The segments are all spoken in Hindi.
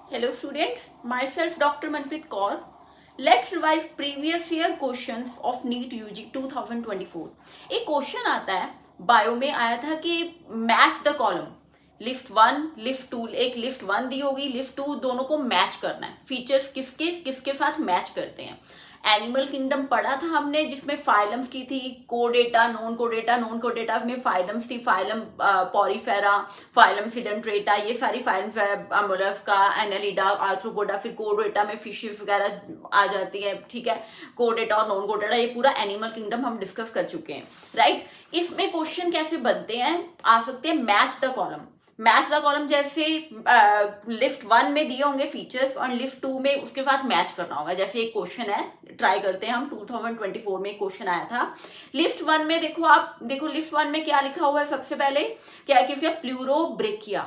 Hello students, myself Dr. Manpreet Kaur. Let's revise previous year questions of NEET UG 2024. एक क्वेश्चन आता है बायो में आया था कि match the column list one list two, एक लिस्ट वन दी होगी लिस्ट टू, दोनों को मैच करना है। फीचर्स किसके किसके साथ मैच करते हैं। एनिमल किंगडम पढ़ा था हमने जिसमें फाइलम्स की थी, कोडेटा नॉन कोडेटा, नॉन कोडेटा में फाइलम्स थी, फाइलम पॉरीफेरा, फाइलम सिडेंट्रेटा, ये सारी फाइलम्स मोलस्का, एनालिडा, आर्थ्रोपोडा, फिर कोडेटा में फिशेस वगैरह आ जाती है। ठीक है, कोडेटा और नॉन कोडेटा, ये पूरा एनिमल किंगडम हम डिस्कस कर चुके हैं। राइट, इसमें क्वेश्चन कैसे बनते हैं, आ सकते हैं match the column. Match the column जैसे लिस्ट वन में दिए होंगे फीचर्स और लिस्ट टू में उसके साथ मैच करना होगा। जैसे एक क्वेश्चन है, ट्राई करते हैं हम, 2024 में एक क्वेश्चन आया था लिस्ट वन में। देखो आप देखो लिस्ट वन में क्या लिखा हुआ है, सबसे पहले क्या है कि प्लूरोब्रेकिया,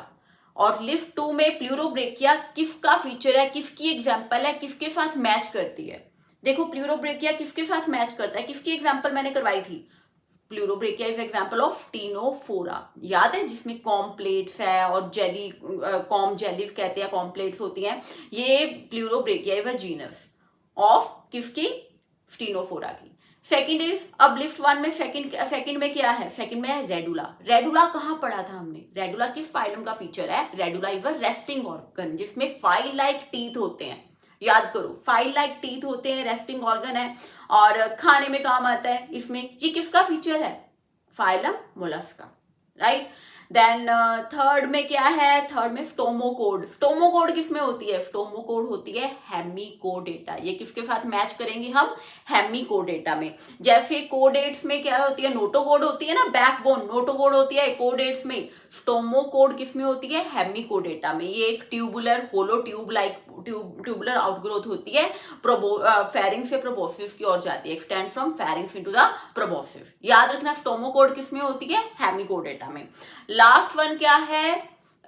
और लिस्ट टू में प्लूरोब्रेकिया किसका फीचर है, किसकी एग्जाम्पल है, किसके साथ मैच करती है। देखो प्लूरोब्रेकिया किसके साथ मैच करता है, किसकी एग्जाम्पल मैंने करवाई थी, Pleurobrachia is example of Ctenophora, याद है, जिसमें कॉम्प्लेट्स है और जेली, कॉम जेलीज कहते हैं, कॉम्प्लेट्स होती हैं। ये Pleurobrachia is a genus of किसकी, टीनोफोरा की। सेकंड इज, अब लिस्ट वन में सेकंड में क्या है, सेकंड में है रेडुला। रेडुला कहाँ पढ़ा था हमने, रेडुला किस फाइलम का फीचर है, radula is a respiring organ जिसमें फाइल लाइक टीथ होते हैं। याद करो, फाइल लाइक टीथ होते हैं, रेस्पिंग ऑर्गन है और खाने में काम आता है। इसमें ये किसका फीचर है, phylum Mollusca. Right, then third में क्या है, थर्ड में स्टोमोकोड। स्टोमोकोड किसमें होती है, स्टोमोकोड होती है हेमिकोडेटा। ये किसके साथ मैच करेंगे हम, हेमिकोडेटा में। जैसे कोडेट्स में क्या होती है, नोटोकोड होती है ना, बैकबोन नोटोकोड होती है कोडेट्स में। स्टोमोकोड किसमें होती है, हेमिकोडेटा में। ये एक ट्यूबुलर होलो ट्यूब लाइक ट्यूबुलर आउटग्रोथ होती है, फेरिंग्स से प्रोबोसिस की ओर जाती है, extend from pharynx into the proboscis. याद रखना स्टोमोकोड किसमें होती है, हेमिकोडेटा में। लास्ट वन क्या है,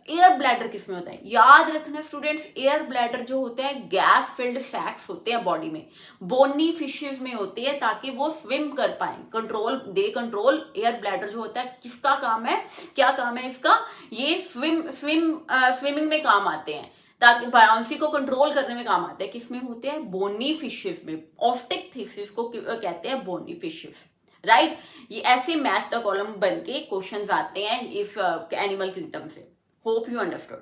एयर ब्लैडर किसमें होता है। याद रखना स्टूडेंट्स, एयर ब्लैडर जो होते हैं गैस फिल्ड सैक्स होते हैं बॉडी में, बोनी फिशेस में होती है, ताकि वो स्विम कर पाए, कंट्रोल एयर ब्लैडर जो होता है किसका काम है, क्या काम है इसका, ये स्विमिंग में काम आते हैं, ताकि बायोंसी को कंट्रोल करने में काम आते हैं। किसमें होते हैं, बोनी फिशेस में, ऑस्टिक थीसिस को कहते हैं बोनी फिशेस। राइट, ये ऐसे मैच द कॉलम बन के क्वेश्चंस आते हैं इस एनिमल किंगडम से। Hope you understood.